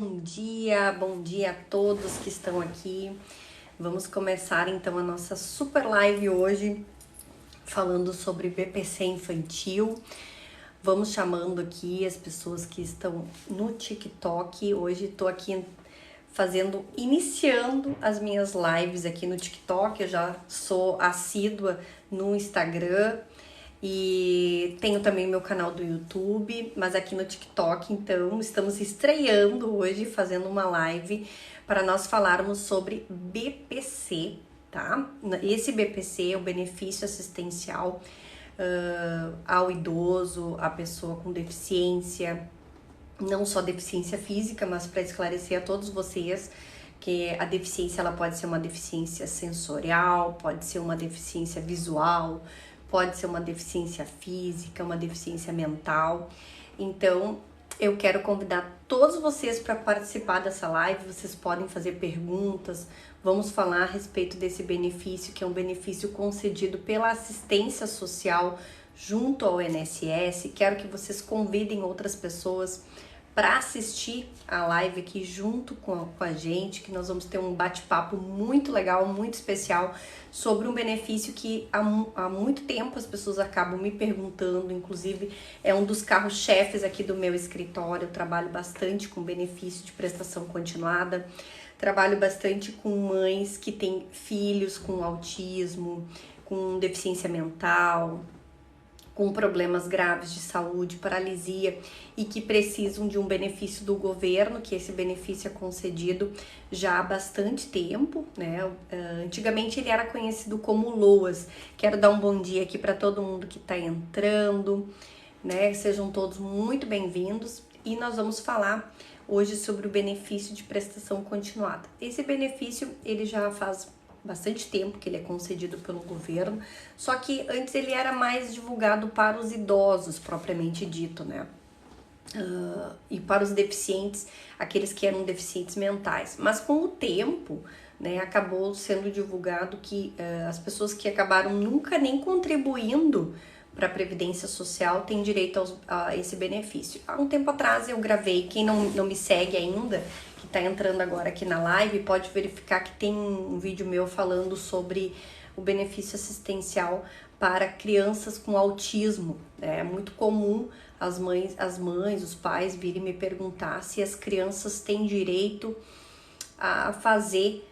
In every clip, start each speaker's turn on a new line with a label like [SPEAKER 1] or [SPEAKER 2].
[SPEAKER 1] Bom dia a todos que estão aqui. Vamos começar então a nossa super live hoje falando sobre BPC infantil. Vamos chamando aqui as pessoas que estão no TikTok. Hoje estou aqui iniciando as minhas lives aqui no TikTok. Eu já sou assídua no Instagram e tenho também meu canal do YouTube, mas aqui no TikTok, então, estamos estreando hoje, fazendo uma live para nós falarmos sobre BPC, tá? Esse BPC é o benefício assistencial ao idoso, à pessoa com deficiência, não só deficiência física, mas para esclarecer a todos vocês que a deficiência ela pode ser uma deficiência sensorial, pode ser uma deficiência visual, pode ser uma deficiência física, uma deficiência mental. Então, eu quero convidar todos vocês para participar dessa live. Vocês podem fazer perguntas. Vamos falar a respeito desse benefício, que é um benefício concedido pela assistência social junto ao INSS. Quero que vocês convidem outras pessoas para assistir a live aqui junto com a gente, que nós vamos ter um bate-papo muito legal, muito especial, sobre um benefício que há muito tempo as pessoas acabam me perguntando, inclusive é um dos carros-chefes aqui do meu escritório. Eu trabalho bastante com benefício de prestação continuada, trabalho bastante com mães que têm filhos com autismo, com deficiência mental, com problemas graves de saúde, paralisia e que precisam de um benefício do governo, que esse benefício é concedido já há bastante tempo, né? Antigamente ele era conhecido como LOAS. Quero dar um bom dia aqui para todo mundo que está entrando, né? Sejam todos muito bem-vindos e nós vamos falar hoje sobre o benefício de prestação continuada. Esse benefício ele já faz bastante tempo que ele é concedido pelo governo, só que antes ele era mais divulgado para os idosos, propriamente dito, né? E para os deficientes, aqueles que eram deficientes mentais. Mas com o tempo, né, acabou sendo divulgado que as pessoas que acabaram nunca nem contribuindo para a Previdência Social têm direito a esse benefício. Há um tempo atrás eu gravei, quem não me segue ainda, que está entrando agora aqui na live, pode verificar que tem um vídeo meu falando sobre o benefício assistencial para crianças com autismo. É muito comum as mães, os pais virem me perguntar se as crianças têm direito a fazer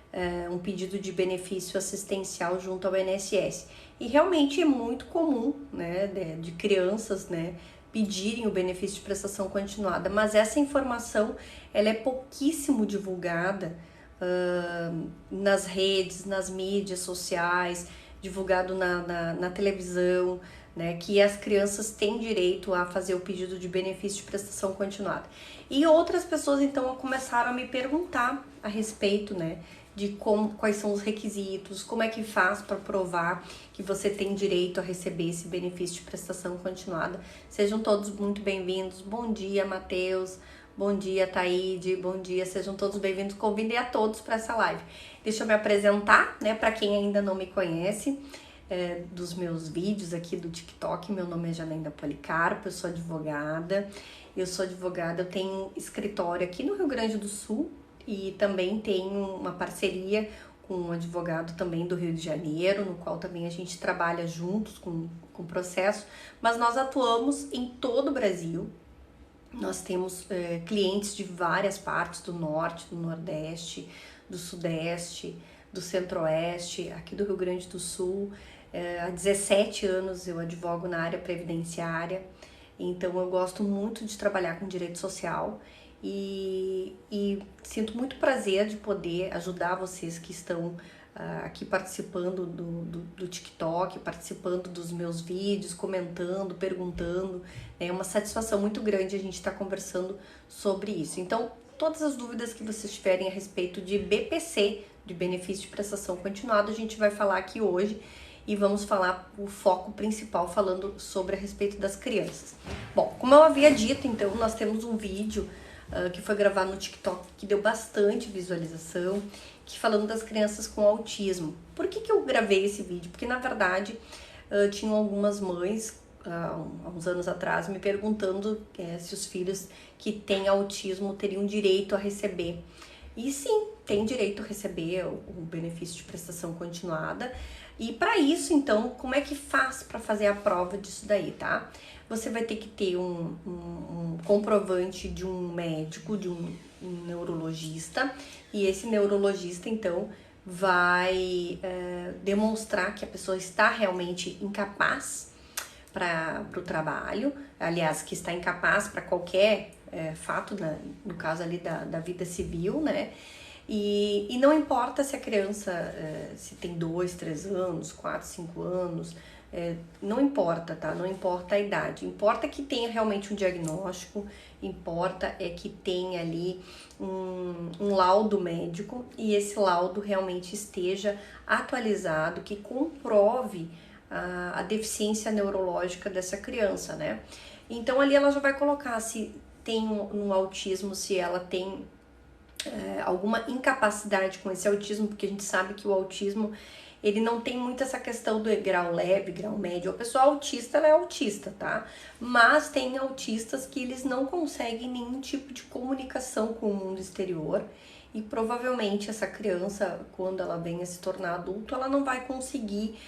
[SPEAKER 1] um pedido de benefício assistencial junto ao INSS. E realmente é muito comum, né, de crianças, né, pedirem o benefício de prestação continuada, mas essa informação ela é pouquíssimo divulgada nas redes, nas mídias sociais, divulgado na televisão, né, que as crianças têm direito a fazer o pedido de benefício de prestação continuada. E outras pessoas então começaram a me perguntar a respeito, né, de quais são os requisitos, como é que faz para provar que você tem direito a receber esse benefício de prestação continuada. Sejam todos muito bem-vindos. Bom dia, Matheus. Bom dia, Taíde. Bom dia, sejam todos bem-vindos. Convidei a todos para essa live. Deixa eu me apresentar, né, para quem ainda não me conhece, dos meus vídeos aqui do TikTok. Meu nome é Janaína Policarpo, eu sou advogada. Eu tenho escritório aqui no Rio Grande do Sul, e também tenho uma parceria com um advogado também do Rio de Janeiro, no qual também a gente trabalha juntos com o processo, mas nós atuamos em todo o Brasil. Nós temos clientes de várias partes, do Norte, do Nordeste, do Sudeste, do Centro-Oeste, aqui do Rio Grande do Sul. Há 17 anos eu advogo na área previdenciária, então eu gosto muito de trabalhar com direito social. E sinto muito prazer de poder ajudar vocês que estão aqui participando do TikTok, participando dos meus vídeos, comentando, perguntando. É uma satisfação muito grande a gente estar conversando sobre isso. Então, todas as dúvidas que vocês tiverem a respeito de BPC, de benefício de prestação continuada, a gente vai falar aqui hoje. E vamos falar o foco principal falando sobre a respeito das crianças. Bom, como eu havia dito, então, nós temos um vídeo que foi gravado no TikTok, que deu bastante visualização, que falando das crianças com autismo. Por que eu gravei esse vídeo? Porque, na verdade, tinham algumas mães há uns anos atrás me perguntando se os filhos que têm autismo teriam direito a receber. E sim, tem direito a receber o benefício de prestação continuada. E para isso, então, como é que faz para fazer a prova disso daí, tá? Você vai ter que ter um comprovante de um médico, de um neurologista, e esse neurologista, então, vai demonstrar que a pessoa está realmente incapaz para o trabalho, aliás, que está incapaz para qualquer fato, no caso ali da vida civil, né? E não importa se a criança se tem 2, 3 anos, 4, 5 anos, não importa, tá? Não importa a idade, importa que tenha realmente um diagnóstico, importa que tenha ali um laudo médico e esse laudo realmente esteja atualizado, que comprove a deficiência neurológica dessa criança, né? Então ali ela já vai colocar se tem um autismo, se ela tem alguma incapacidade com esse autismo, porque a gente sabe que o autismo ele não tem muito essa questão do grau leve, grau médio. A pessoa autista, ela é autista, tá? Mas tem autistas que eles não conseguem nenhum tipo de comunicação com o mundo exterior e provavelmente essa criança, quando ela venha se tornar adulto, ela não vai conseguir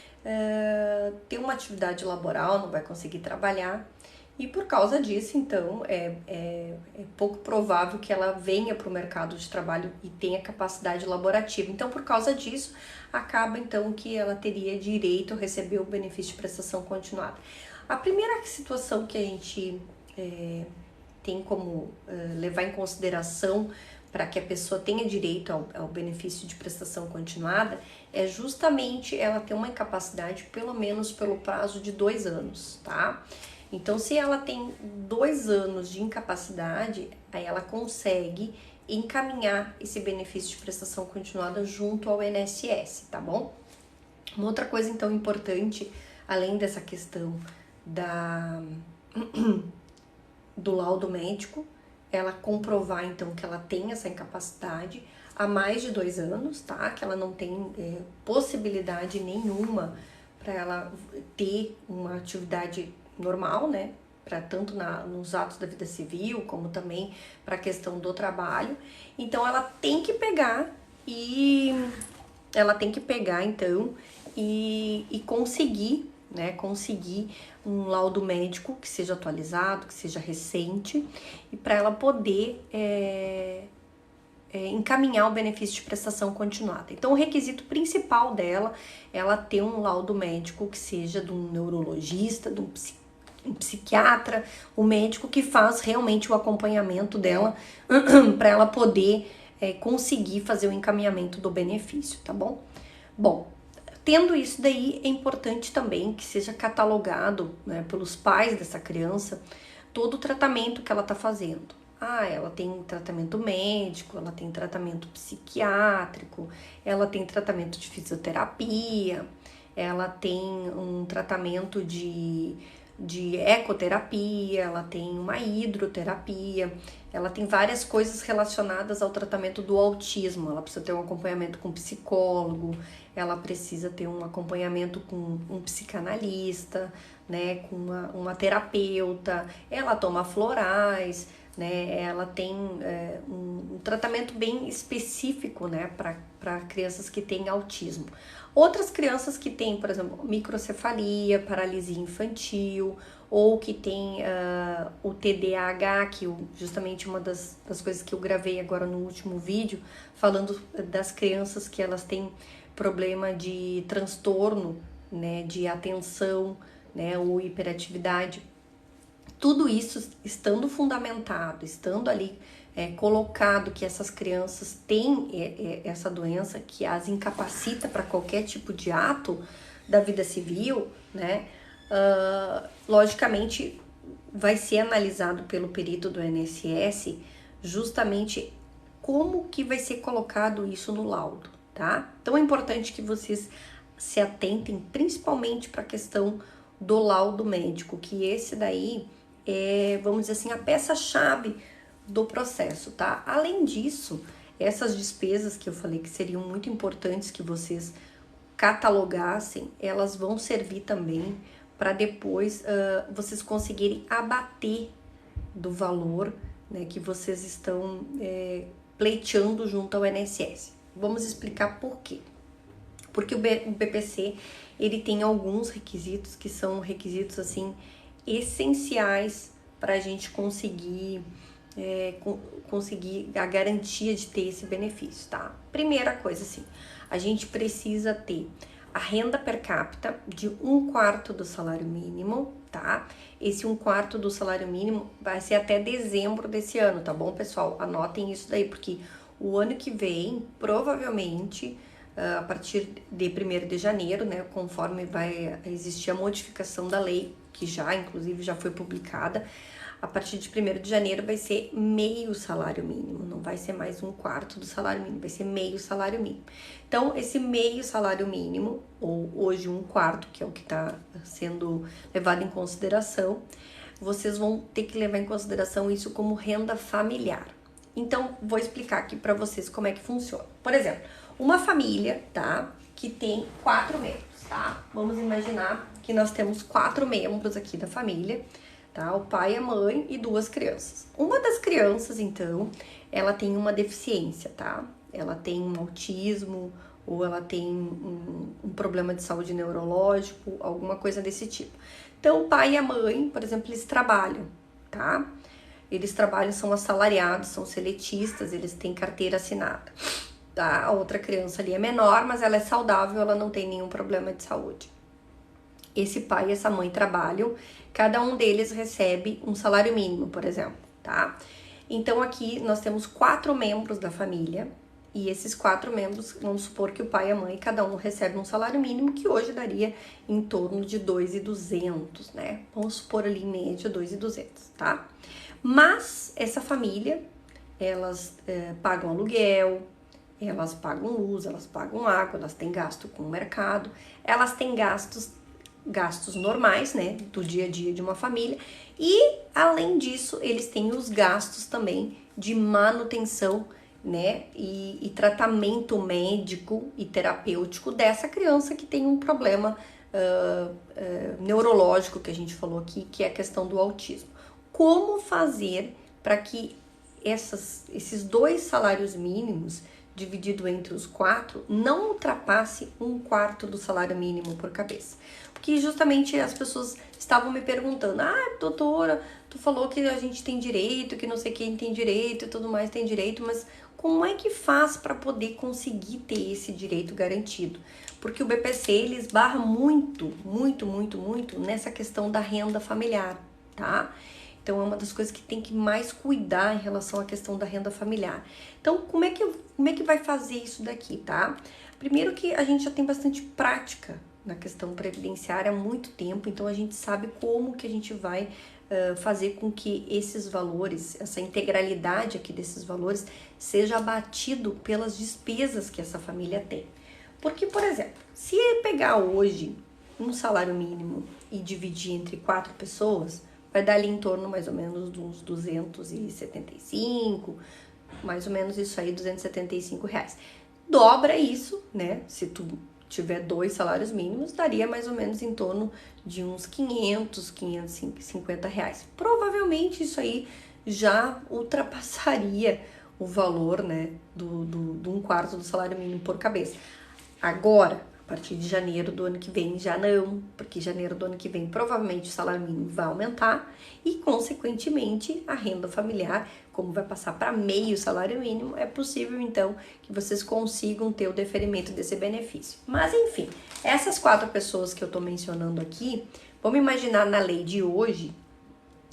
[SPEAKER 1] ter uma atividade laboral, não vai conseguir trabalhar. E por causa disso, então, é pouco provável que ela venha para o mercado de trabalho e tenha capacidade laborativa. Então, por causa disso, acaba, então, que ela teria direito a receber o benefício de prestação continuada. A primeira situação que a gente tem como levar em consideração para que a pessoa tenha direito ao benefício de prestação continuada é justamente ela ter uma incapacidade, pelo menos pelo prazo de 2 anos, tá? Então, se ela tem 2 anos de incapacidade, aí ela consegue encaminhar esse benefício de prestação continuada junto ao INSS, tá bom? Uma outra coisa, então, importante, além dessa questão do laudo médico, ela comprovar, então, que ela tem essa incapacidade há mais de 2 anos, tá? Que ela não tem possibilidade nenhuma para ela ter uma atividade normal, né? Para tanto nos atos da vida civil, como também para a questão do trabalho. Então, ela tem que pegar então e conseguir, né? Conseguir um laudo médico que seja atualizado, que seja recente, e para ela poder encaminhar o benefício de prestação continuada. Então, o requisito principal dela é ela ter um laudo médico que seja de um neurologista, de um psiquiatra, o médico que faz realmente o acompanhamento dela para ela poder conseguir fazer o encaminhamento do benefício, tá bom? Bom, tendo isso daí, é importante também que seja catalogado, né, pelos pais dessa criança todo o tratamento que ela está fazendo. Ela tem tratamento médico, ela tem tratamento psiquiátrico, ela tem tratamento de fisioterapia, ela tem um tratamento de ecoterapia, ela tem uma hidroterapia, ela tem várias coisas relacionadas ao tratamento do autismo. Ela precisa ter um acompanhamento com um psicólogo, ela precisa ter um acompanhamento com um psicanalista, né, com uma terapeuta, ela toma florais, né, ela tem um tratamento bem específico, né, para crianças que têm autismo. Outras crianças que têm, por exemplo, microcefalia, paralisia infantil, ou que tem o TDAH, que justamente uma das coisas que eu gravei agora no último vídeo, falando das crianças que elas têm problema de transtorno, né, de atenção, né, ou hiperatividade. Tudo isso estando fundamentado, estando ali colocado que essas crianças têm essa doença que as incapacita para qualquer tipo de ato da vida civil, né? Logicamente vai ser analisado pelo perito do INSS justamente como que vai ser colocado isso no laudo, tá? Então é importante que vocês se atentem principalmente para a questão do laudo médico, que esse daí vamos dizer assim, a peça-chave do processo, tá? Além disso, essas despesas que eu falei que seriam muito importantes que vocês catalogassem, elas vão servir também para depois vocês conseguirem abater do valor, né, que vocês estão pleiteando junto ao INSS. Vamos explicar por quê. Porque o BPC, ele tem alguns requisitos que são requisitos, assim, essenciais para a gente conseguir a garantia de ter esse benefício, tá? Primeira coisa, assim, a gente precisa ter a renda per capita de 1/4 do salário mínimo, tá? Esse 1/4 do salário mínimo vai ser até dezembro desse ano, tá bom, pessoal? Anotem isso daí, porque o ano que vem, provavelmente, a partir de 1º de janeiro, né, conforme vai existir a modificação da lei, que inclusive já foi publicada, a partir de 1º de janeiro vai ser meio salário mínimo, não vai ser mais 1/4 do salário mínimo, vai ser meio salário mínimo. Então, esse meio salário mínimo, ou hoje 1/4, que é o que está sendo levado em consideração, vocês vão ter que levar em consideração isso como renda familiar. Então, vou explicar aqui para vocês como é que funciona. Por exemplo, uma família, tá, que tem 4 membros, tá? Vamos imaginar que nós temos 4 membros aqui da família, tá? O pai, a mãe e 2 crianças. Uma das crianças, então, ela tem uma deficiência, tá? Ela tem um autismo ou ela tem um problema de saúde neurológico, alguma coisa desse tipo. Então, o pai e a mãe, por exemplo, eles trabalham, tá? Eles trabalham, são assalariados, são seletistas, eles têm carteira assinada. Tá? A outra criança ali é menor, mas ela é saudável, ela não tem nenhum problema de saúde. Esse pai e essa mãe trabalham, cada um deles recebe um salário mínimo, por exemplo, tá? Então aqui nós temos 4 membros da família, e esses 4 membros, vamos supor que o pai e a mãe, cada um recebe um salário mínimo, que hoje daria em torno de 2.200, né? Vamos supor ali em média 2.200, tá? Mas essa família, elas pagam aluguel, elas pagam luz, elas pagam água, elas têm gasto com o mercado, elas têm gastos normais, né, do dia a dia de uma família, e além disso, eles têm os gastos também de manutenção, né, e tratamento médico e terapêutico dessa criança que tem um problema neurológico que a gente falou aqui, que é a questão do autismo. Como fazer para que esses 2 salários mínimos dividido entre os 4 não ultrapasse 1/4 do salário mínimo por cabeça? Porque justamente as pessoas estavam me perguntando: doutora, tu falou que a gente tem direito, que não sei quem tem direito e tudo mais tem direito, mas como é que faz para poder conseguir ter esse direito garantido? Porque o BPC, ele esbarra muito nessa questão da renda familiar, tá? Então, é uma das coisas que tem que mais cuidar em relação à questão da renda familiar. Então, como é que vai fazer isso daqui, tá? Primeiro que a gente já tem bastante prática na questão previdenciária há muito tempo, então a gente sabe como que a gente vai fazer com que esses valores, essa integralidade aqui desses valores, seja abatido pelas despesas que essa família tem. Porque, por exemplo, se pegar hoje um salário mínimo e dividir entre 4 pessoas, vai dar ali em torno mais ou menos de uns 275, mais ou menos isso aí, R$275. Dobra isso, né? Se tu tiver 2 salários mínimos, daria mais ou menos em torno de uns 500, R$550. Provavelmente isso aí já ultrapassaria o valor, né, do 1/4 do salário mínimo por cabeça. Agora, a partir de janeiro do ano que vem, já não, porque janeiro do ano que vem provavelmente o salário mínimo vai aumentar e, consequentemente, a renda familiar, como vai passar para meio salário mínimo, é possível, então, que vocês consigam ter o deferimento desse benefício. Mas, enfim, essas 4 pessoas que eu estou mencionando aqui, vamos imaginar na lei de hoje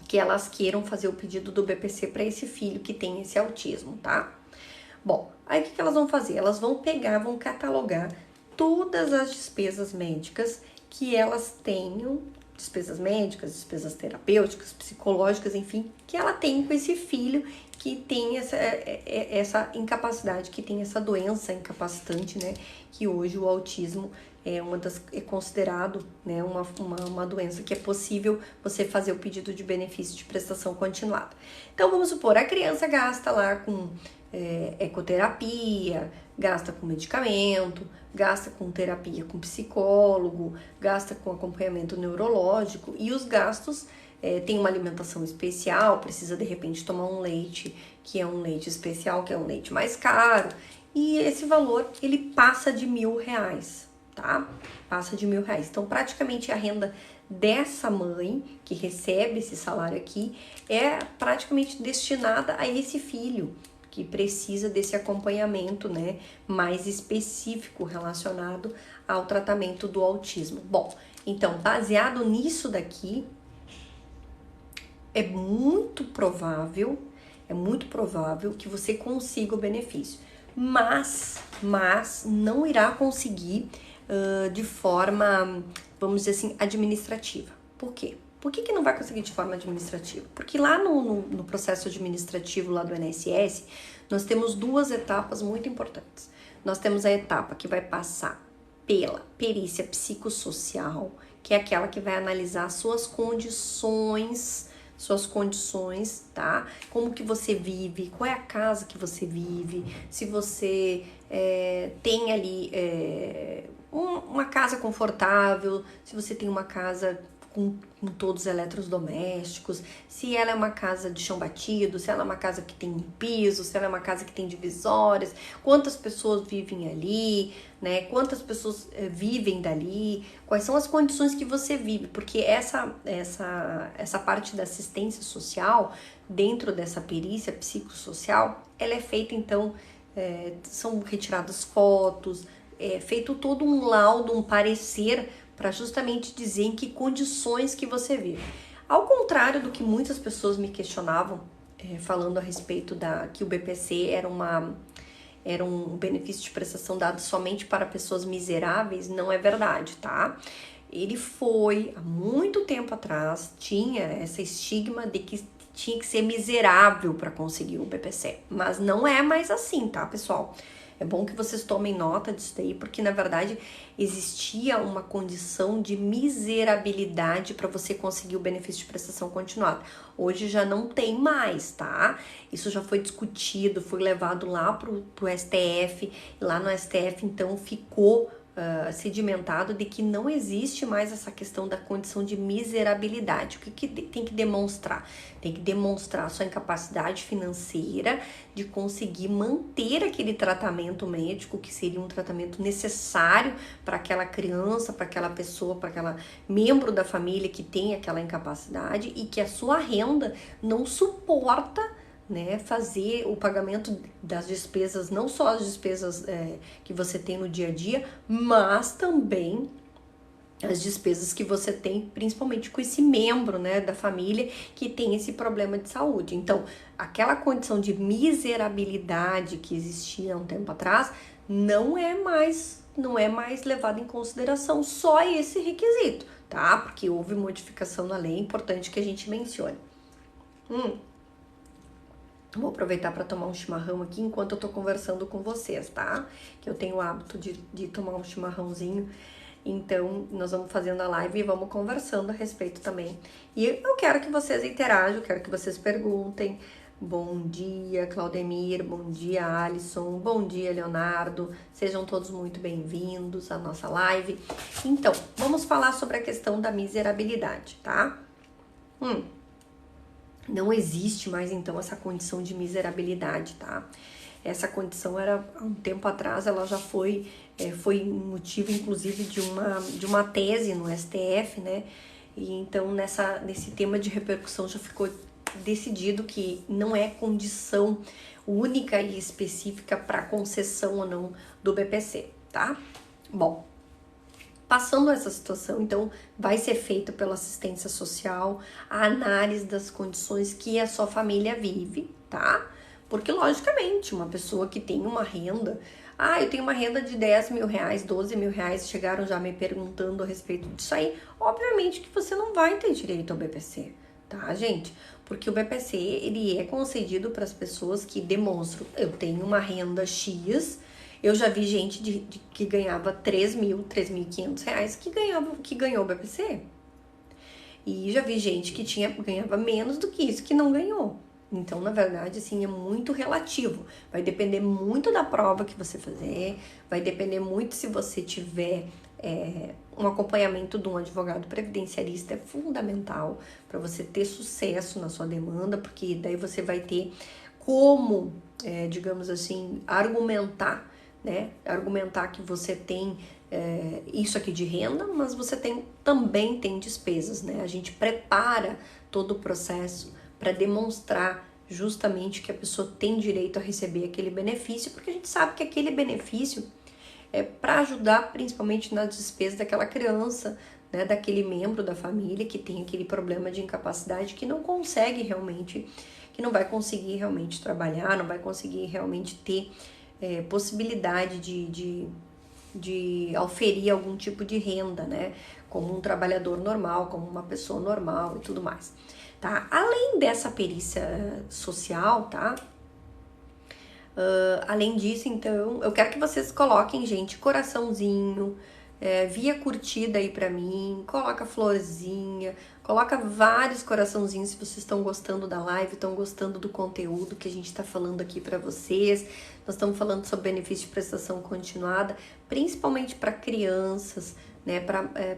[SPEAKER 1] que elas queiram fazer o pedido do BPC para esse filho que tem esse autismo, tá? Bom, aí o que elas vão fazer? Elas vão pegar, vão catalogar todas as despesas médicas que elas tenham, despesas médicas, despesas terapêuticas, psicológicas, enfim, que ela tem com esse filho que tem essa incapacidade, que tem essa doença incapacitante, né, que hoje o autismo é considerado, né, uma doença que é possível você fazer o pedido de benefício de prestação continuada. Então, vamos supor, a criança gasta lá com ecoterapia, gasta com medicamento, gasta com terapia com psicólogo, gasta com acompanhamento neurológico e os gastos tem uma alimentação especial, precisa de repente tomar um leite, que é um leite especial, que é um leite mais caro, e esse valor ele passa de R$1.000, tá? Passa de R$1.000. Então, praticamente a renda dessa mãe que recebe esse salário aqui é praticamente destinada a esse filho que precisa desse acompanhamento, né, mais específico relacionado ao tratamento do autismo. Bom, então, baseado nisso daqui, é muito provável que você consiga o benefício, mas não irá conseguir de forma, vamos dizer assim, administrativa. Por quê? Por que não vai conseguir de forma administrativa? Porque lá no processo administrativo lá do INSS, nós temos duas etapas muito importantes. Nós temos a etapa que vai passar pela perícia psicossocial, que é aquela que vai analisar suas condições, tá? Como que você vive, qual é a casa que você vive, se você tem ali uma casa confortável, se você tem uma casa com todos os eletrodomésticos, se ela é uma casa de chão batido, se ela é uma casa que tem piso, se ela é uma casa que tem divisórias, quantas pessoas vivem ali, né? Quantas pessoas vivem dali, quais são as condições que você vive, porque essa parte da assistência social, dentro dessa perícia psicossocial, ela é feita então, são retiradas fotos, é feito todo um laudo, um parecer, para justamente dizer em que condições que você vive. Ao contrário do que muitas pessoas me questionavam, falando a respeito que o BPC era um benefício de prestação dado somente para pessoas miseráveis, não é verdade, tá? Ele foi, há muito tempo atrás, tinha essa estigma de que tinha que ser miserável para conseguir o BPC, mas não é mais assim, tá, pessoal? É bom que vocês tomem nota disso daí, porque na verdade existia uma condição de miserabilidade para você conseguir o benefício de prestação continuada. Hoje já não tem mais, tá? Isso já foi discutido, foi levado lá pro STF, e lá no STF então ficou sedimentado de que não existe mais essa questão da condição de miserabilidade. O que tem que demonstrar? Tem que demonstrar a sua incapacidade financeira de conseguir manter aquele tratamento médico, que seria um tratamento necessário para aquela criança, para aquela pessoa, para aquela membro da família que tem aquela incapacidade e que a sua renda não suporta, né, fazer o pagamento das despesas, não só as despesas que você tem no dia a dia, mas também as despesas que você tem, principalmente com esse membro, né, da família que tem esse problema de saúde. Então, aquela condição de miserabilidade que existia há um tempo atrás não é mais levado em consideração só esse requisito, tá? Porque houve modificação na lei, é importante que a gente mencione. Vou aproveitar para tomar um chimarrão aqui enquanto eu tô conversando com vocês, tá? Que eu tenho o hábito de tomar um chimarrãozinho. Então, nós vamos fazendo a live e vamos conversando a respeito também. E eu quero que vocês interajam, quero que vocês perguntem. Bom dia, Claudemir. Bom dia, Alisson. Bom dia, Leonardo. Sejam todos muito bem-vindos à nossa live. Então, vamos falar sobre a questão da miserabilidade, tá? Não existe mais, então, essa condição de miserabilidade, tá? Essa condição era, há um tempo atrás, ela já foi motivo, inclusive, de uma tese no STF, né? E então, nesse tema de repercussão, já ficou decidido que não é condição única e específica para concessão ou não do BPC, tá? Bom, passando essa situação, então, vai ser feita pela assistência social a análise das condições que a sua família vive, tá? Porque, logicamente, uma pessoa que tem uma renda... eu tenho uma renda de 10 mil reais, 12 mil reais, chegaram já me perguntando a respeito disso aí. Obviamente que você não vai ter direito ao BPC, tá, gente? Porque o BPC, ele é concedido para as pessoas que demonstram, eu tenho uma renda X Eu já vi gente que ganhava 3.000, 3.500 reais que ganhou o BPC. E já vi gente que ganhava menos do que isso, que não ganhou. Então, na verdade, assim, é muito relativo. Vai depender muito da prova que você fazer, vai depender muito se você tiver um acompanhamento de um advogado previdenciarista, é fundamental para você ter sucesso na sua demanda, porque daí você vai ter como, digamos assim, argumentar, né? Argumentar que você tem isso aqui de renda, mas você também tem despesas, né? A gente prepara todo o processo para demonstrar justamente que a pessoa tem direito a receber aquele benefício, porque a gente sabe que aquele benefício é para ajudar principalmente nas despesas daquela criança, né, daquele membro da família que tem aquele problema de incapacidade, que não consegue realmente, que não vai conseguir realmente trabalhar, não vai conseguir realmente ter possibilidade de auferir algum tipo de renda, né, como um trabalhador normal, como uma pessoa normal e tudo mais. Tá? Além dessa perícia social, tá? Além disso, então, eu quero que vocês coloquem, gente, coraçãozinho, via curtida aí pra mim, coloca florzinha, coloca vários coraçãozinhos se vocês estão gostando da live, estão gostando do conteúdo que a gente tá falando aqui pra vocês. Nós estamos falando sobre benefício de prestação continuada, principalmente para crianças, né, para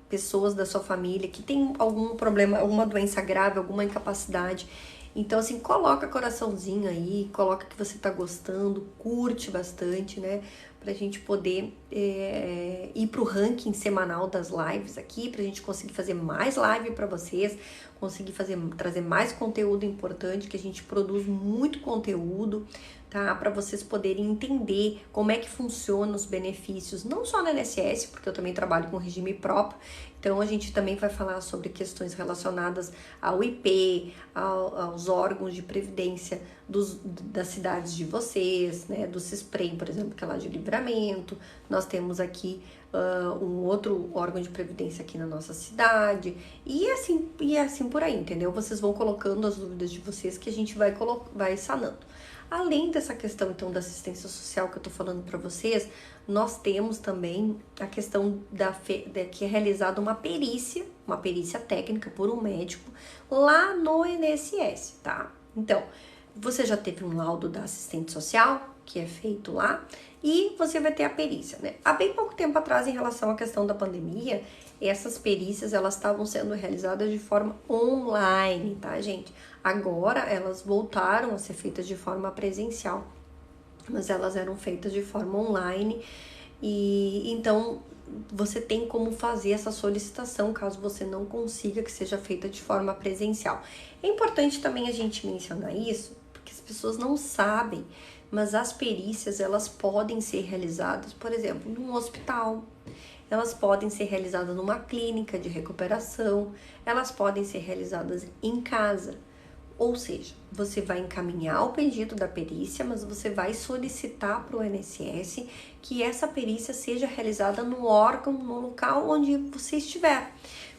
[SPEAKER 1] pessoas da sua família que tem algum problema, alguma doença grave, alguma incapacidade. Então, assim, coloca coraçãozinho aí, coloca que você tá gostando, curte bastante, né? Pra gente poder ir pro ranking semanal das lives aqui, pra gente conseguir fazer mais live pra vocês, conseguir trazer mais conteúdo importante, que a gente produz muito conteúdo, tá? Para vocês poderem entender como é que funciona os benefícios, não só na INSS, porque eu também trabalho com regime próprio, então a gente também vai falar sobre questões relacionadas ao IP, aos órgãos de previdência das cidades de vocês, né? Do CISPREM, por exemplo, que é lá de Livramento. Nós temos aqui um outro órgão de previdência aqui na nossa cidade, e assim por aí, entendeu? Vocês vão colocando as dúvidas de vocês que a gente vai sanando. Além dessa questão, então, da assistência social que eu tô falando para vocês, nós temos também a questão que é realizada uma perícia técnica por um médico lá no INSS, tá? Então, você já teve um laudo da assistente social, que é feito lá, e você vai ter a perícia, né? Há bem pouco tempo atrás, em relação à questão da pandemia, essas perícias, elas estavam sendo realizadas de forma online, tá, gente? Agora, elas voltaram a ser feitas de forma presencial, mas elas eram feitas de forma online, e então você tem como fazer essa solicitação caso você não consiga que seja feita de forma presencial. É importante também a gente mencionar isso, porque as pessoas não sabem, mas as perícias, elas podem ser realizadas, por exemplo, num hospital, elas podem ser realizadas numa clínica de recuperação, elas podem ser realizadas em casa. Ou seja, você vai encaminhar o pedido da perícia, mas você vai solicitar para o INSS que essa perícia seja realizada no órgão, no local onde você estiver.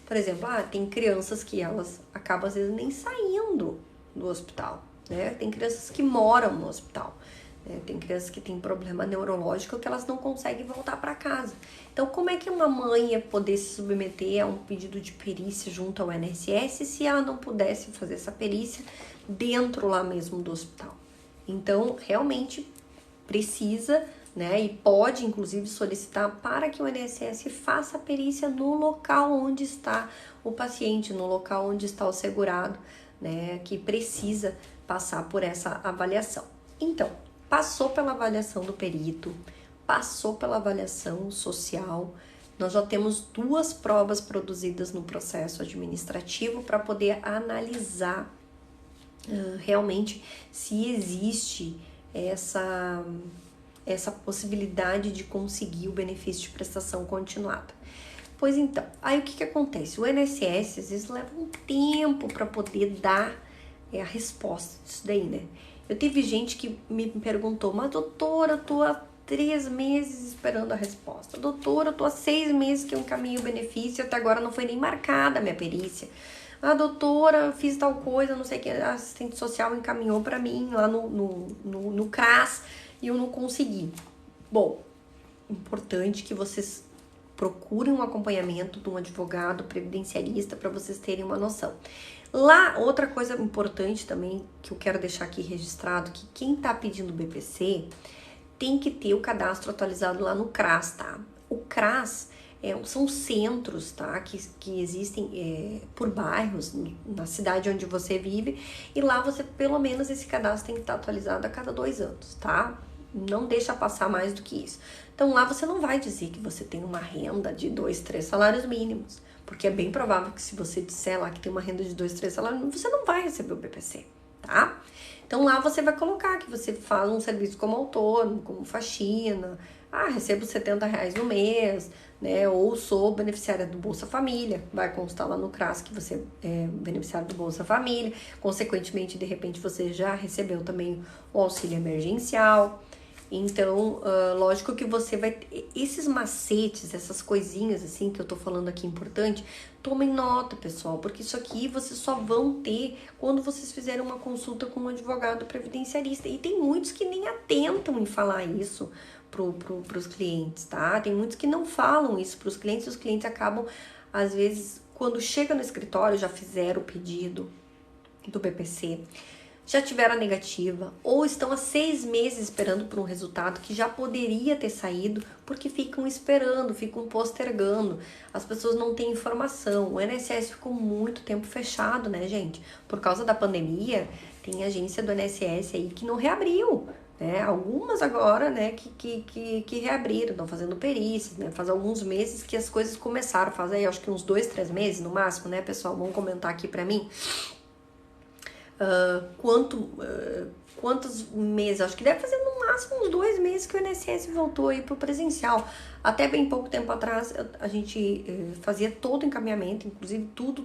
[SPEAKER 1] Por exemplo, tem crianças que elas acabam às vezes nem saindo do hospital, né? Tem crianças que moram no hospital, né? Tem crianças que têm problema neurológico que elas não conseguem voltar para casa. Então, como é que uma mãe ia poder se submeter a um pedido de perícia junto ao INSS se ela não pudesse fazer essa perícia dentro lá mesmo do hospital? Então, realmente precisa, né, e pode inclusive solicitar para que o INSS faça a perícia no local onde está o paciente, no local onde está o segurado, né, que precisa passar por essa avaliação. Então, passou pela avaliação do perito, passou pela avaliação social, nós já temos 2 provas produzidas no processo administrativo para poder analisar realmente se existe essa possibilidade de conseguir o benefício de prestação continuada. Pois então, aí o que acontece? O INSS às vezes leva um tempo para poder dar a resposta disso daí, né? Eu tive gente que me perguntou, mas doutora, eu tô há 3 meses esperando a resposta. Doutora, eu tô há 6 meses que eu encaminho o benefício, até agora não foi nem marcada a minha perícia. Doutora, eu fiz tal coisa, não sei o que, a assistente social encaminhou para mim lá no CRAS e eu não consegui. Bom, importante que vocês procurem um acompanhamento de um advogado previdenciarista para vocês terem uma noção. Lá, outra coisa importante também que eu quero deixar aqui registrado, que quem tá pedindo BPC tem que ter o cadastro atualizado lá no CRAS, tá? O CRAS são centros, tá? Que existem por bairros, na cidade onde você vive, e lá você, pelo menos, esse cadastro tem que estar atualizado a cada 2 anos, tá? Não deixa passar mais do que isso. Então lá você não vai dizer que você tem uma renda de 2, 3 salários mínimos, porque é bem provável que se você disser lá que tem uma renda de 2, 3 salários mínimos, você não vai receber o BPC, tá? Então lá você vai colocar que você faz um serviço como autônomo, como faxina, recebo R$70 no mês, né? Ou sou beneficiária do Bolsa Família, vai constar lá no CRAS que você é beneficiário do Bolsa Família, consequentemente, de repente, você já recebeu também o auxílio emergencial. Então, lógico que você vai ter esses macetes, essas coisinhas assim que eu tô falando aqui importante, tomem nota, pessoal, porque isso aqui vocês só vão ter quando vocês fizerem uma consulta com um advogado previdenciarista. E tem muitos que nem atentam em falar isso pros clientes, tá? Tem muitos que não falam isso pros clientes, e os clientes acabam, às vezes, quando chega no escritório, já fizeram o pedido do BPC, já tiveram a negativa, ou estão há 6 meses esperando por um resultado que já poderia ter saído, porque ficam esperando, ficam postergando. As pessoas não têm informação. O INSS ficou muito tempo fechado, né, gente? Por causa da pandemia, tem agência do INSS aí que não reabriu, né? Algumas agora, né, que reabriram, estão fazendo perícias, né? Faz alguns meses que as coisas começaram, faz aí acho que uns 2, 3 meses no máximo, né, pessoal? Vamos comentar aqui pra mim. Quantos meses? Acho que deve fazer no máximo uns 2 meses que o INSS voltou aí pro presencial. Até bem pouco tempo atrás a gente fazia todo o encaminhamento, inclusive tudo.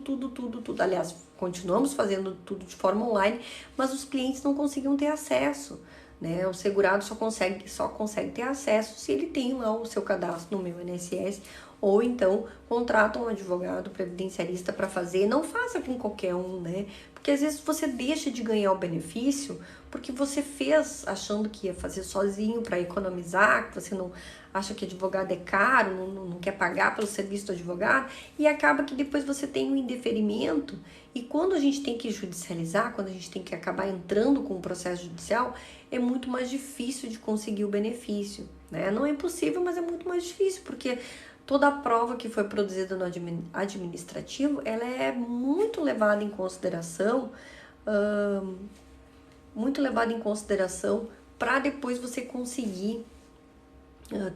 [SPEAKER 1] Aliás, continuamos fazendo tudo de forma online, mas os clientes não conseguiam ter acesso, né? O segurado só consegue ter acesso se ele tem lá o seu cadastro no meu INSS, ou então contrata um advogado previdenciarista para fazer. Não faça com qualquer um, né? Porque às vezes você deixa de ganhar o benefício porque você fez achando que ia fazer sozinho para economizar, que você não acha que advogado é caro, não quer pagar pelo serviço do advogado, e acaba que depois você tem um indeferimento, e quando a gente tem que judicializar, quando a gente tem que acabar entrando com o processo judicial, é muito mais difícil de conseguir o benefício, né? Não é impossível, mas é muito mais difícil, porque toda a prova que foi produzida no administrativo, ela é muito levada em consideração, para depois você conseguir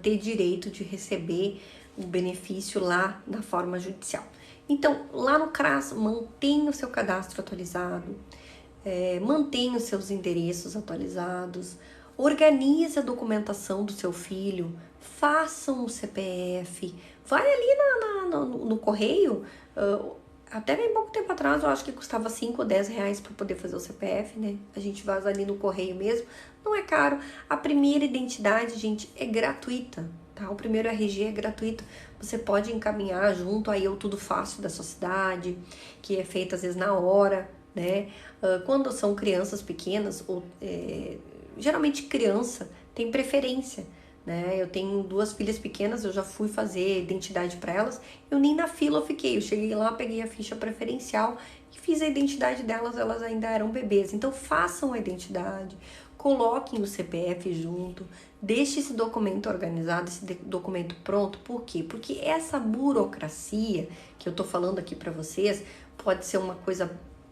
[SPEAKER 1] ter direito de receber o benefício lá na forma judicial. Então, lá no CRAS, mantenha o seu cadastro atualizado, mantenha os seus endereços atualizados, organize a documentação do seu filho, façam o CPF, vai ali no correio, até bem pouco tempo atrás eu acho que custava 5 ou 10 reais para poder fazer o CPF, né? A gente vai ali no correio mesmo, não é caro. A primeira identidade, gente, é gratuita, tá? O primeiro RG é gratuito, você pode encaminhar junto aí o Tudo Fácil da sua cidade, que é feito às vezes na hora, né? Quando são crianças pequenas, geralmente criança tem preferência, né? Eu tenho 2 filhas pequenas, eu já fui fazer identidade para elas, eu nem na fila eu fiquei, eu cheguei lá, peguei a ficha preferencial e fiz a identidade delas, elas ainda eram bebês. Então façam a identidade, coloquem o CPF junto, deixe esse documento organizado, esse documento pronto. Por quê? Porque essa burocracia que eu tô falando aqui para vocês pode ser uma coisa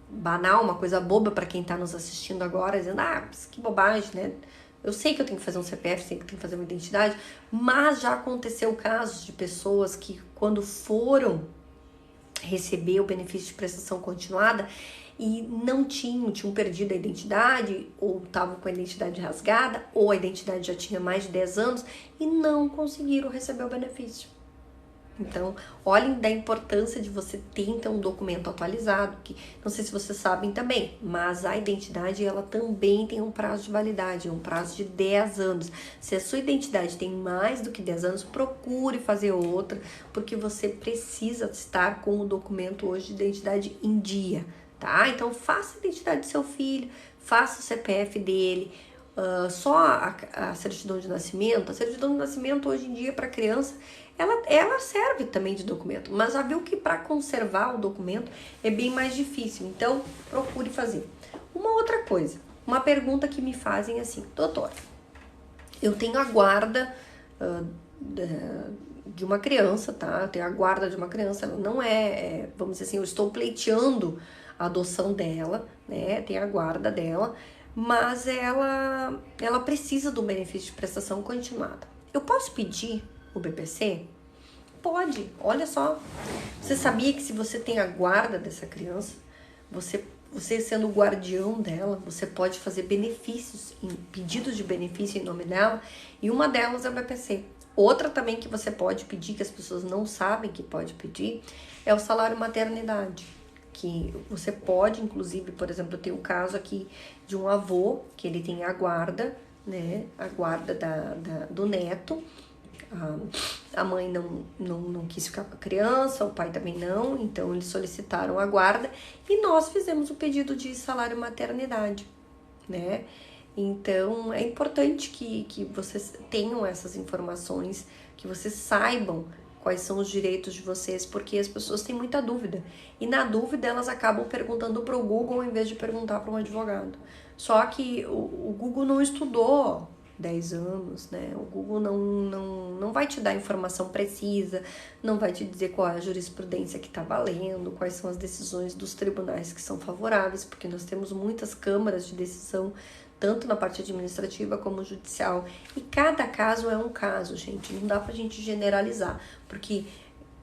[SPEAKER 1] banal, uma coisa boba para quem tá nos assistindo agora, dizendo, que bobagem, né? Eu sei que eu tenho que fazer um CPF, sei que eu tenho que fazer uma identidade, mas já aconteceu casos de pessoas que, quando foram receber o benefício de prestação continuada e não tinham perdido a identidade, ou estavam com a identidade rasgada, ou a identidade já tinha mais de 10 anos e não conseguiram receber o benefício. Então, olhem da importância de você ter então um documento atualizado, que não sei se vocês sabem também, mas a identidade ela também tem um prazo de validade, um prazo de 10 anos. Se a sua identidade tem mais do que 10 anos, procure fazer outra, porque você precisa estar com o documento hoje de identidade em dia, tá? Então, faça a identidade do seu filho, faça o CPF dele, só a certidão de nascimento. A certidão de nascimento hoje em dia para criança, ela serve também de documento, mas já viu que para conservar o documento é bem mais difícil, então procure fazer. Uma outra coisa, uma pergunta que me fazem assim: doutor, eu tenho a guarda de uma criança, tá? Eu tenho a guarda de uma criança, não vamos dizer assim, eu estou pleiteando a adoção dela, né? Tem a guarda dela, mas ela precisa do benefício de prestação continuada. Eu posso pedir o BPC? Pode, olha só. Você sabia que se você tem a guarda dessa criança, você sendo o guardião dela, você pode fazer benefícios, pedidos de benefício em nome dela, e uma delas é o BPC. Outra também que você pode pedir, que as pessoas não sabem que pode pedir, é o salário maternidade. Que você pode, inclusive, por exemplo, eu tenho um caso aqui de um avô, que ele tem a guarda, né, a guarda do neto. A mãe não quis ficar com a criança, o pai também não, então eles solicitaram a guarda e nós fizemos o pedido de salário maternidade, né? Então é importante que vocês tenham essas informações, que vocês saibam quais são os direitos de vocês, porque as pessoas têm muita dúvida. E na dúvida elas acabam perguntando para o Google em vez de perguntar para um advogado. Só que o Google não estudou 10 anos, né? O Google não vai te dar informação precisa, não vai te dizer qual é a jurisprudência que está valendo, quais são as decisões dos tribunais que são favoráveis, porque nós temos muitas câmaras de decisão, tanto na parte administrativa como judicial. E cada caso é um caso, gente. Não dá pra gente generalizar, porque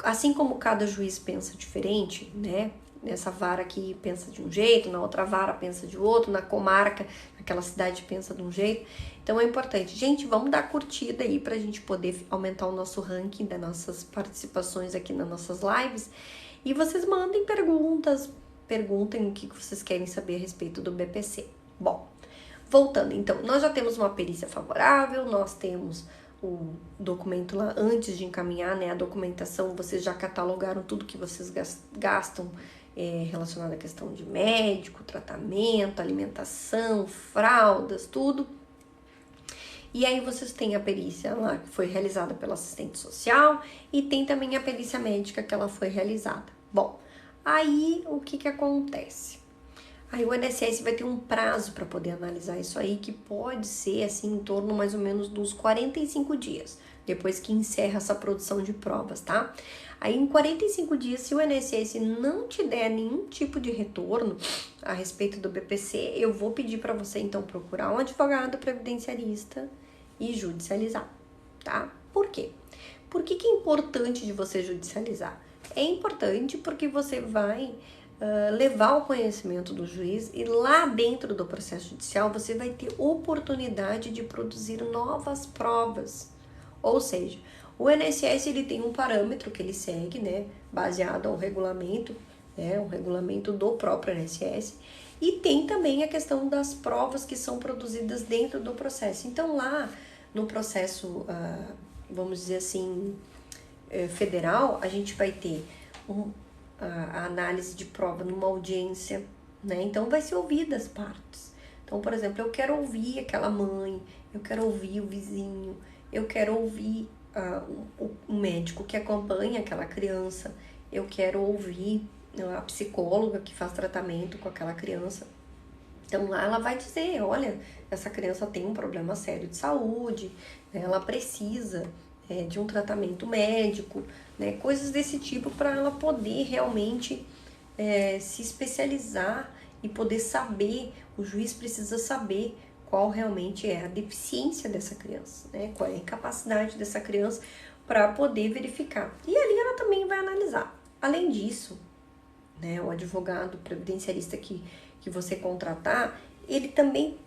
[SPEAKER 1] assim como cada juiz pensa diferente, né? Nessa vara aqui pensa de um jeito, na outra vara pensa de outro, na comarca, naquela cidade pensa de um jeito. Então é importante. Gente, vamos dar curtida aí pra gente poder aumentar o nosso ranking das nossas participações aqui nas nossas lives. E vocês mandem perguntas, perguntem o que vocês querem saber a respeito do BPC. Bom, voltando, então, nós já temos uma perícia favorável, nós temos o documento lá antes de encaminhar, né? A documentação, vocês já catalogaram tudo que vocês gastam relacionado à questão de médico, tratamento, alimentação, fraldas, tudo. E aí vocês têm a perícia lá que foi realizada pelo assistente social e tem também a perícia médica que ela foi realizada. Bom, aí o que acontece? Aí o INSS vai ter um prazo para poder analisar isso aí, que pode ser assim em torno mais ou menos dos 45 dias, depois que encerra essa produção de provas, tá? Aí em 45 dias, se o INSS não te der nenhum tipo de retorno a respeito do BPC, eu vou pedir para você então procurar um advogado previdenciarista e judicializar, tá? Por quê? Por que é importante de você judicializar? É importante porque você vai levar ao conhecimento do juiz e lá dentro do processo judicial você vai ter oportunidade de produzir novas provas. Ou seja, o INSS ele tem um parâmetro que ele segue, né, baseado ao regulamento, né, um regulamento do próprio INSS, e tem também a questão das provas que são produzidas dentro do processo. Então lá no processo, vamos dizer assim, federal, a gente vai ter a análise de prova numa audiência, né? Então vai ser ouvida as partes. Então, por exemplo, eu quero ouvir aquela mãe, eu quero ouvir o vizinho, eu quero ouvir o médico que acompanha aquela criança, eu quero ouvir a psicóloga que faz tratamento com aquela criança. Então lá ela vai dizer, olha, essa criança tem um problema sério de saúde, né? Ela precisa de um tratamento médico, né? Coisas desse tipo para ela poder realmente se especializar e poder saber, o juiz precisa saber qual realmente é a deficiência dessa criança, né? Qual é a incapacidade dessa criança para poder verificar. E ali ela também vai analisar. Além disso, né, o advogado previdenciarista que você contratar, ele também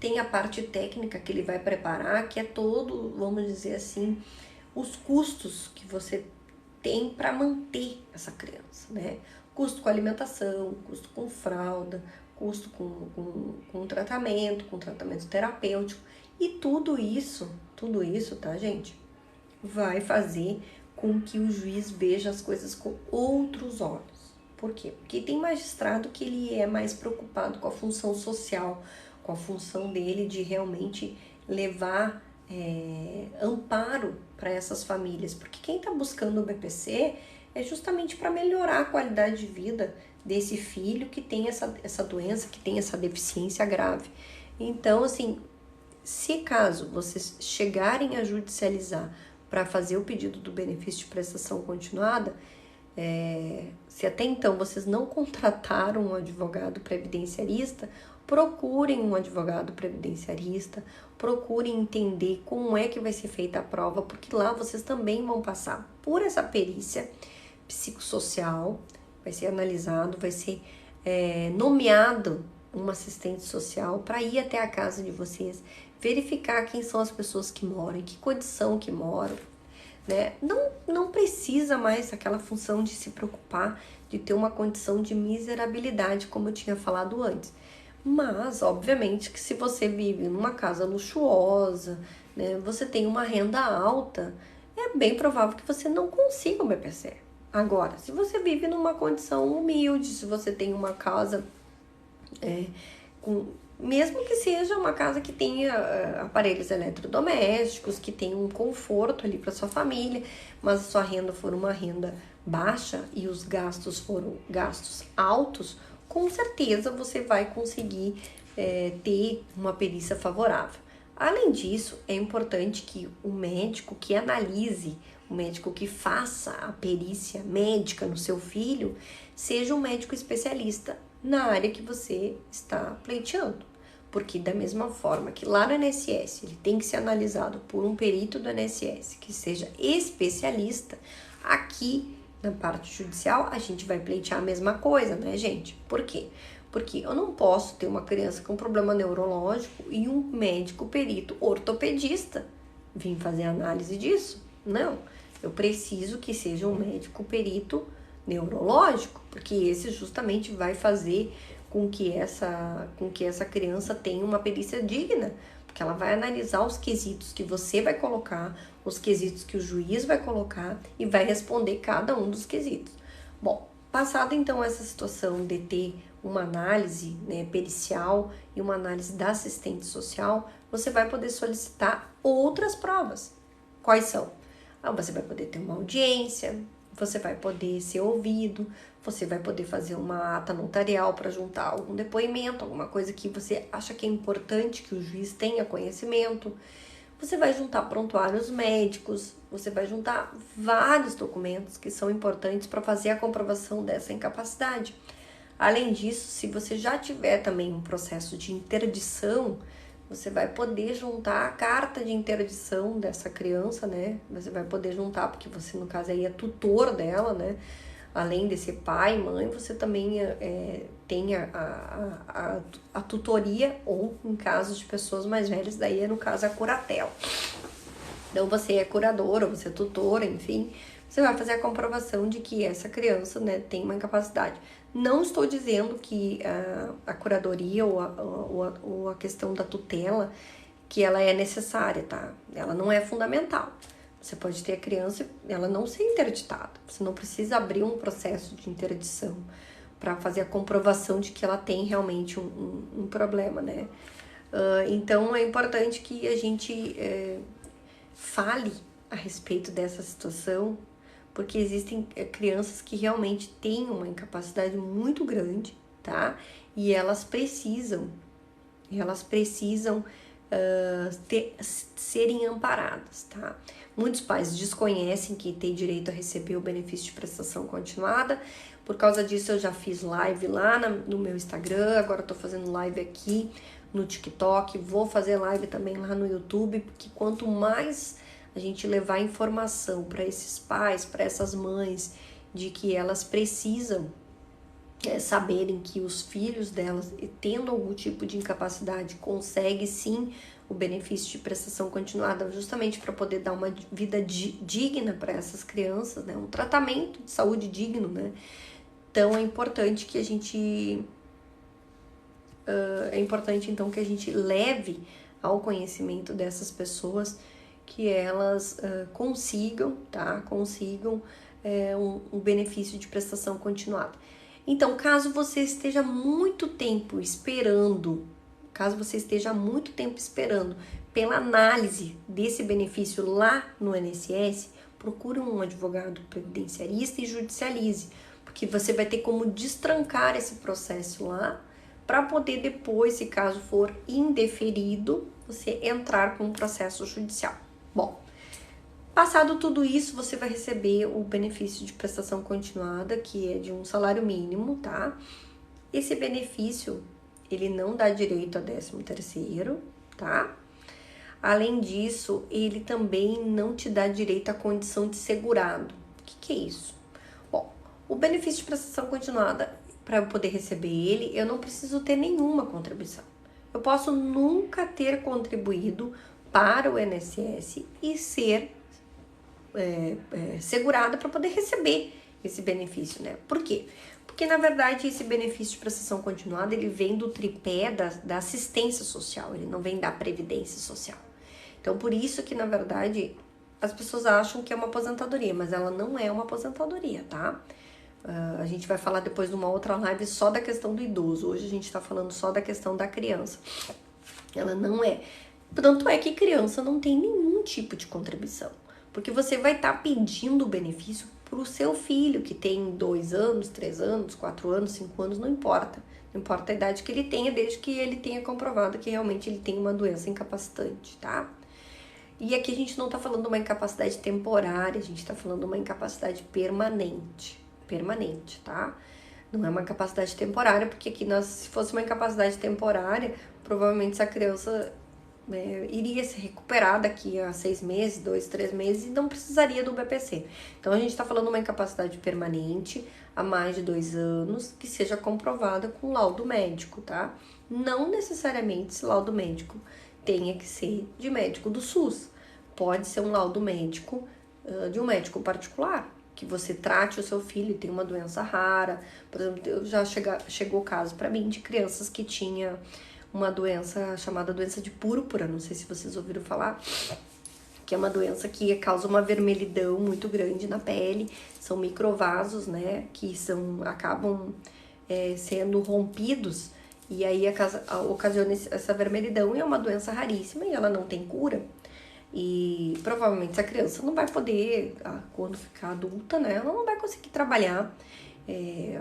[SPEAKER 1] tem a parte técnica que ele vai preparar, que é todo, vamos dizer assim, os custos que você tem para manter essa criança, né? Custo com alimentação, custo com fralda, custo com tratamento terapêutico. E tudo isso, tá, gente? Vai fazer com que o juiz veja as coisas com outros olhos. Por quê? Porque tem magistrado que ele é mais preocupado com a função social, com a função dele de realmente levar amparo para essas famílias, porque quem está buscando o BPC é justamente para melhorar a qualidade de vida desse filho que tem essa doença, que tem essa deficiência grave. Então, assim, se caso vocês chegarem a judicializar para fazer o pedido do benefício de prestação continuada, se até então vocês não contrataram um advogado previdenciarista, procurem um advogado previdenciarista, procurem entender como é que vai ser feita a prova, porque lá vocês também vão passar por essa perícia psicossocial, vai ser analisado, vai ser nomeado um assistente social para ir até a casa de vocês, verificar quem são as pessoas que moram, em que condição que moram, né? Não precisa mais aquela função de se preocupar de ter uma condição de miserabilidade, como eu tinha falado antes. Mas, obviamente, que se você vive numa casa luxuosa, né, você tem uma renda alta, é bem provável que você não consiga o BPC. Agora, se você vive numa condição humilde, se você tem uma casa mesmo que seja uma casa que tenha aparelhos eletrodomésticos, que tenha um conforto ali para sua família, mas a sua renda for uma renda baixa e os gastos foram gastos altos, com certeza você vai conseguir ter uma perícia favorável. Além disso, é importante que o médico que analise, o médico que faça a perícia médica no seu filho, seja um médico especialista na área que você está pleiteando. Porque da mesma forma que lá no INSS ele tem que ser analisado por um perito do INSS que seja especialista, aqui na parte judicial a gente vai pleitear a mesma coisa, né, gente? Por quê? Porque eu não posso ter uma criança com problema neurológico e um médico perito ortopedista vir fazer análise disso. Não, eu preciso que seja um médico perito neurológico, porque esse justamente vai fazer com que essa criança tenha uma perícia digna, porque ela vai analisar os quesitos que você vai colocar, os quesitos que o juiz vai colocar e vai responder cada um dos quesitos. Bom, passada então essa situação de ter uma análise, né, pericial e uma análise da assistente social, você vai poder solicitar outras provas. Quais são? Você vai poder ter uma audiência, você vai poder ser ouvido, você vai poder fazer uma ata notarial para juntar algum depoimento, alguma coisa que você acha que é importante que o juiz tenha conhecimento. Você vai juntar prontuários médicos, você vai juntar vários documentos que são importantes para fazer a comprovação dessa incapacidade. Além disso, se você já tiver também um processo de interdição, você vai poder juntar a carta de interdição dessa criança, né? Você vai poder juntar, porque você, no caso, aí é tutor dela, né? Além de ser pai, mãe, você também tem a tutoria, ou em casos de pessoas mais velhas, daí é no caso a curatela. Então você é curadora, você é tutora, enfim, você vai fazer a comprovação de que essa criança, né, tem uma incapacidade. Não estou dizendo que a curadoria ou a questão da tutela, que ela é necessária, tá? Ela não é fundamental. Você pode ter a criança, ela não ser interditada. Você não precisa abrir um processo de interdição para fazer a comprovação de que ela tem realmente um problema, né? Então, é importante que a gente fale a respeito dessa situação, porque existem crianças que realmente têm uma incapacidade muito grande, tá? E elas precisam serem amparadas, tá? Muitos pais desconhecem que tem direito a receber o benefício de prestação continuada. Por causa disso, eu já fiz live lá no meu Instagram, agora eu tô fazendo live aqui no TikTok, vou fazer live também lá no YouTube, porque quanto mais a gente levar informação para esses pais, para essas mães, de que elas precisam saberem que os filhos delas, tendo algum tipo de incapacidade, conseguem sim o benefício de prestação continuada, justamente para poder dar uma vida digna para essas crianças, né? Um tratamento de saúde digno, né? Então é importante que a gente então que a gente leve ao conhecimento dessas pessoas que elas consigam um benefício de prestação continuada. Então, caso você esteja muito tempo esperando, caso você esteja há muito tempo esperando pela análise desse benefício lá no INSS, procure um advogado previdenciarista e judicialize, porque você vai ter como destrancar esse processo lá para poder depois, se caso for indeferido, você entrar com um processo judicial. Bom, passado tudo isso, você vai receber o benefício de prestação continuada, que é de um salário mínimo, tá? Esse benefício, ele não dá direito a 13º, tá? Além disso, ele também não te dá direito à condição de segurado. O que é isso? Bom, o benefício de prestação continuada, para eu poder receber ele, eu não preciso ter nenhuma contribuição. Eu posso nunca ter contribuído para o INSS e ser segurada para poder receber esse benefício, né? Por quê? Porque, na verdade, esse benefício de prestação continuada, ele vem do tripé da assistência social, ele não vem da previdência social. Então, por isso que, na verdade, as pessoas acham que é uma aposentadoria, mas ela não é uma aposentadoria, tá? A gente vai falar depois de uma outra live só da questão do idoso. Hoje a gente tá falando só da questão da criança. Ela não é. Tanto é que criança não tem nenhum tipo de contribuição. Porque você vai estar pedindo o benefício pro seu filho, que tem 2 anos, 3 anos, 4 anos, 5 anos, não importa. Não importa a idade que ele tenha, desde que ele tenha comprovado que realmente ele tem uma doença incapacitante, tá? E aqui a gente não tá falando de uma incapacidade temporária, a gente tá falando de uma incapacidade permanente, tá? Não é uma incapacidade temporária, porque aqui se fosse uma incapacidade temporária, provavelmente essa criança iria se recuperar daqui a 6 meses, 2, 3 meses e não precisaria do BPC. Então a gente tá falando de uma incapacidade permanente há mais de 2 anos, que seja comprovada com laudo médico, tá? Não necessariamente esse laudo médico tenha que ser de médico do SUS. Pode ser um laudo médico de um médico particular, que você trate o seu filho e tem uma doença rara. Por exemplo, já chegou o caso para mim de crianças que tinha uma doença chamada doença de púrpura, não sei se vocês ouviram falar, que é uma doença que causa uma vermelhidão muito grande na pele, são microvasos, né, que acabam sendo rompidos, e aí ocasiona essa vermelhidão, e é uma doença raríssima e ela não tem cura. E provavelmente essa criança não vai poder, quando ficar adulta, né, ela não vai conseguir trabalhar,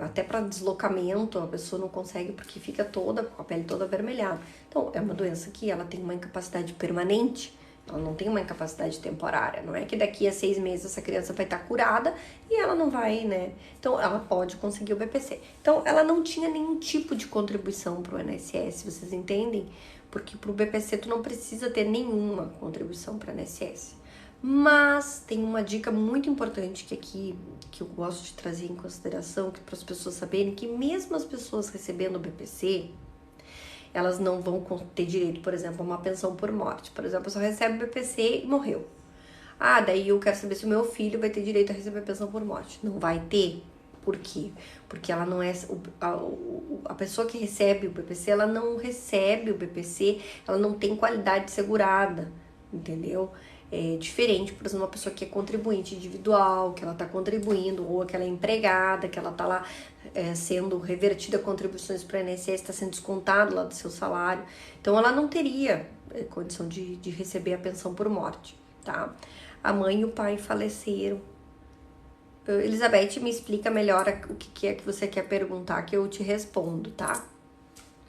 [SPEAKER 1] até para deslocamento a pessoa não consegue porque fica toda com a pele toda avermelhada. Então é uma doença que ela tem uma incapacidade permanente, ela não tem uma incapacidade temporária. Não é que daqui a 6 meses essa criança vai estar curada e ela não vai, né? Então ela pode conseguir o BPC. Então ela não tinha nenhum tipo de contribuição para o INSS, vocês entendem? Porque para o BPC tu não precisa ter nenhuma contribuição para o INSS. Mas tem uma dica muito importante que eu gosto de trazer em consideração, que para as pessoas saberem que mesmo as pessoas recebendo o BPC, elas não vão ter direito, por exemplo, a uma pensão por morte. Por exemplo, a pessoa recebe o BPC e morreu. Daí eu quero saber se o meu filho vai ter direito a receber pensão por morte. Não vai ter. Por quê? Porque ela não é... A pessoa que recebe o BPC, ela não recebe o BPC, ela não tem qualidade segurada, entendeu? É diferente, por exemplo, uma pessoa que é contribuinte individual, que ela está contribuindo, ou que ela é empregada, que ela está lá sendo revertida contribuições para o INSS, está sendo descontado lá do seu salário. Então, ela não teria condição de receber a pensão por morte, tá? A mãe e o pai faleceram. Elizabeth, me explica melhor o que é que você quer perguntar, que eu te respondo, tá?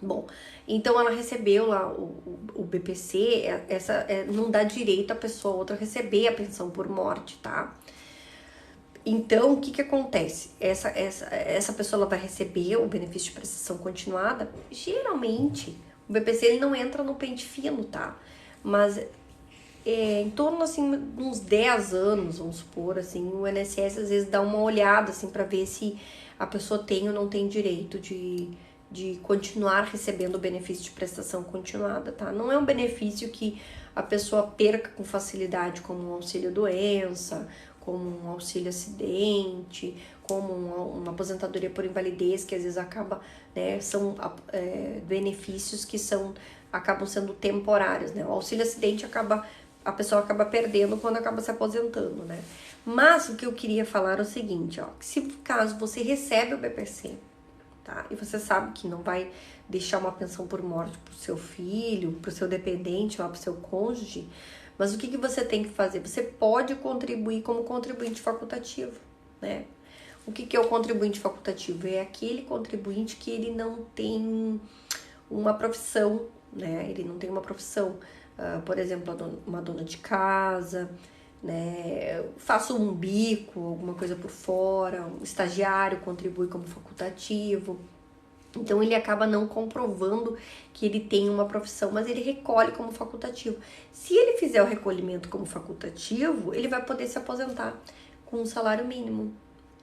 [SPEAKER 1] Bom, então ela recebeu lá o BPC, não dá direito a pessoa outra receber a pensão por morte, tá? Então, o que acontece? Essa pessoa ela vai receber o benefício de prestação continuada. Geralmente, o BPC ele não entra no pente fino, tá? Mas em torno, assim, uns 10 anos, vamos supor, assim, o INSS às vezes dá uma olhada, assim, pra ver se a pessoa tem ou não tem direito de continuar recebendo o benefício de prestação continuada, tá? Não é um benefício que a pessoa perca com facilidade, como um auxílio-doença, como um auxílio-acidente, como uma aposentadoria por invalidez, que às vezes acaba, né, são benefícios que acabam sendo temporários, né? O auxílio-acidente a pessoa acaba perdendo quando acaba se aposentando, né? Mas o que eu queria falar é o seguinte, ó, que se caso você recebe o BPC, tá? E você sabe que não vai deixar uma pensão por morte pro seu filho, pro seu dependente ou pro seu cônjuge, mas o que você tem que fazer? Você pode contribuir como contribuinte facultativo, né? O que é o contribuinte facultativo? É aquele contribuinte que ele não tem uma profissão, né? Ele não tem uma profissão, por exemplo, uma dona de casa, né? Faça um bico, alguma coisa por fora, um estagiário contribui como facultativo. Então ele acaba não comprovando que ele tem uma profissão, mas ele recolhe como facultativo. Se ele fizer o recolhimento como facultativo, ele vai poder se aposentar com um salário mínimo.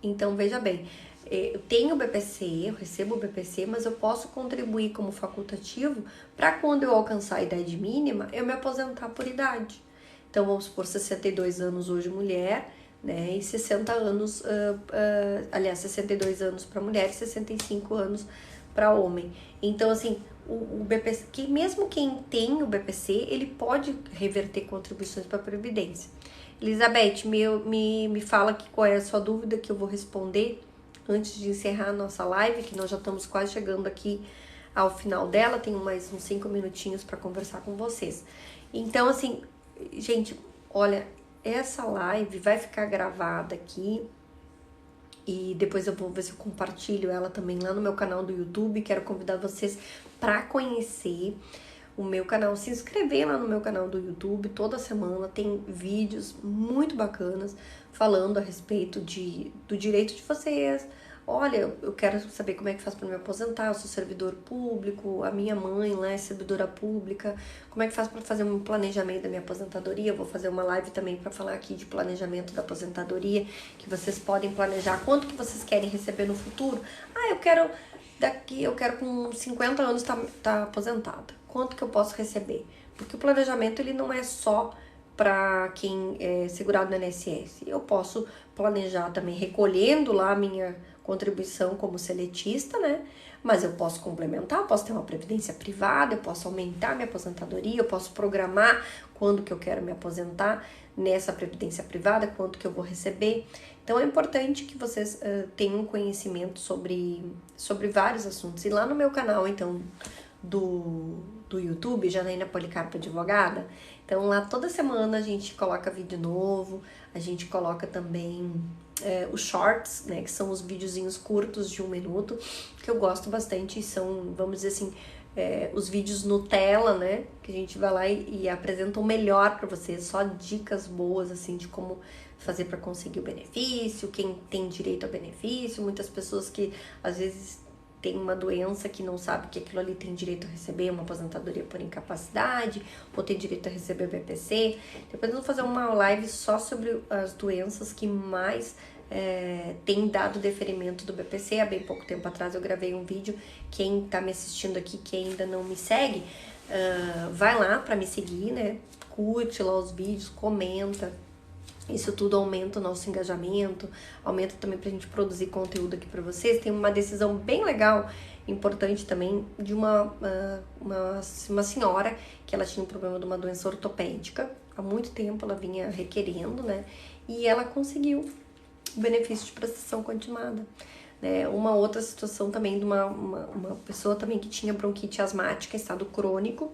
[SPEAKER 1] Então veja bem, eu tenho o BPC, eu recebo o BPC, mas eu posso contribuir como facultativo para quando eu alcançar a idade mínima, eu me aposentar por idade. Então vamos supor 62 anos hoje mulher, né, e 60 anos, aliás, 62 anos para mulher e 65 anos para homem. Então, assim, o BPC, que mesmo quem tem o BPC, ele pode reverter contribuições para a Previdência. Elizabeth, me fala aqui qual é a sua dúvida que eu vou responder antes de encerrar a nossa live, que nós já estamos quase chegando aqui ao final dela, tenho mais uns 5 minutinhos para conversar com vocês. Então, assim, gente, olha, essa live vai ficar gravada aqui e depois eu vou ver se eu compartilho ela também lá no meu canal do YouTube. Quero convidar vocês para conhecer o meu canal, se inscrever lá no meu canal do YouTube. Toda semana tem vídeos muito bacanas falando a respeito do direito de vocês. Olha, eu quero saber como é que faz para me aposentar, eu sou servidor público, a minha mãe lá é servidora pública, como é que faz para fazer um planejamento da minha aposentadoria. Eu vou fazer uma live também para falar aqui de planejamento da aposentadoria, que vocês podem planejar quanto que vocês querem receber no futuro. Eu quero com 50 anos tá aposentada. Quanto que eu posso receber? Porque o planejamento ele não é só para quem é segurado no INSS. Eu posso planejar também recolhendo lá a minha contribuição como seletista, né? Mas eu posso complementar, eu posso ter uma previdência privada, eu posso aumentar minha aposentadoria, eu posso programar quando que eu quero me aposentar nessa previdência privada, quanto que eu vou receber. Então é importante que vocês tenham conhecimento sobre vários assuntos. E lá no meu canal, então, do YouTube, Janaína Policarpo Advogada, então lá toda semana a gente coloca vídeo novo, a gente coloca também os shorts, né, que são os videozinhos curtos de 1 minuto, que eu gosto bastante, são, vamos dizer assim, os vídeos Nutella, né, que a gente vai lá e apresenta o melhor para vocês, só dicas boas, assim, de como fazer para conseguir o benefício, quem tem direito ao benefício, muitas pessoas que às vezes tem uma doença que não sabe que aquilo ali tem direito a receber uma aposentadoria por incapacidade, ou tem direito a receber BPC. Depois eu vou fazer uma live só sobre as doenças que mais tem dado deferimento do BPC. Há bem pouco tempo atrás eu gravei um vídeo. Quem tá me assistindo aqui, que ainda não me segue, vai lá para me seguir, né? Curte lá os vídeos, comenta. Isso tudo aumenta o nosso engajamento, aumenta também pra gente produzir conteúdo aqui pra vocês. Tem uma decisão bem legal, importante também, de uma senhora que ela tinha um problema de uma doença ortopédica. Há muito tempo ela vinha requerendo, né? E ela conseguiu o benefício de prestação continuada. Né? Uma outra situação também de uma pessoa também que tinha bronquite asmática, estado crônico,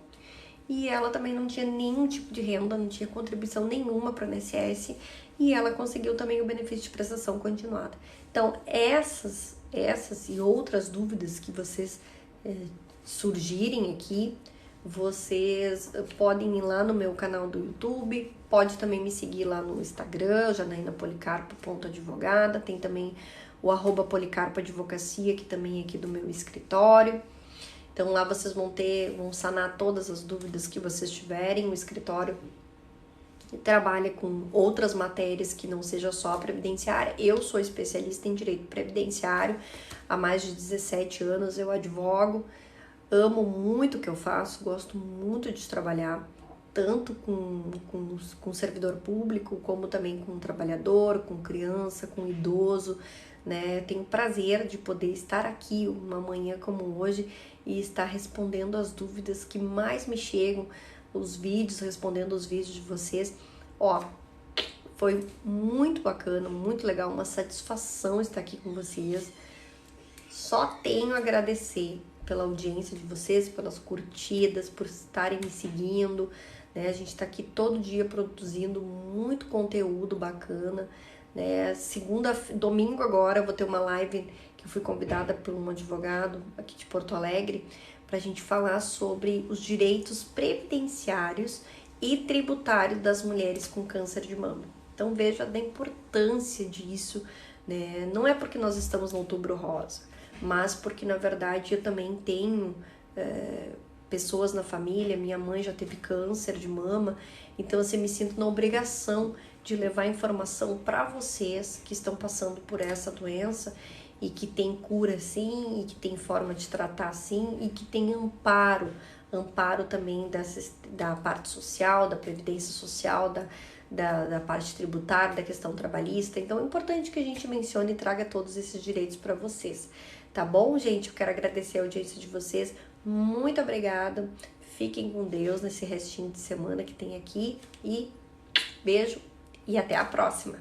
[SPEAKER 1] e ela também não tinha nenhum tipo de renda, não tinha contribuição nenhuma para o INSS, e ela conseguiu também o benefício de prestação continuada. Então, essas e outras dúvidas que vocês surgirem aqui, vocês podem ir lá no meu canal do YouTube, pode também me seguir lá no Instagram, janaínapolicarpo.advogada, tem também o @policarpoadvocacia, que também é aqui do meu escritório. Então lá vocês vão sanar todas as dúvidas que vocês tiverem. O escritório trabalha com outras matérias que não seja só a previdenciária. Eu sou especialista em direito previdenciário, há mais de 17 anos eu advogo, amo muito o que eu faço, gosto muito de trabalhar, tanto com servidor público, como também com trabalhador, com criança, com idoso, né? Tenho prazer de poder estar aqui uma manhã como hoje e estar respondendo as dúvidas que mais me chegam, respondendo os vídeos de vocês. Ó, foi muito bacana, muito legal, uma satisfação estar aqui com vocês. Só tenho a agradecer pela audiência de vocês, pelas curtidas, por estarem me seguindo, né? A gente tá aqui todo dia produzindo muito conteúdo bacana, né? Domingo agora eu vou ter uma live que eu fui convidada por um advogado aqui de Porto Alegre para a gente falar sobre os direitos previdenciários e tributários das mulheres com câncer de mama. Então veja a importância disso, né? Não é porque nós estamos no Outubro Rosa, mas porque na verdade eu também tenho pessoas na família, minha mãe já teve câncer de mama, então assim, me sinto na obrigação de levar informação para vocês que estão passando por essa doença e que tem cura sim, e que tem forma de tratar sim, e que tem amparo também da parte social, da previdência social, da parte tributária, da questão trabalhista. Então é importante que a gente mencione e traga todos esses direitos para vocês. Tá bom, gente? Eu quero agradecer a audiência de vocês. Muito obrigada. Fiquem com Deus nesse restinho de semana que tem aqui. E beijo e até a próxima.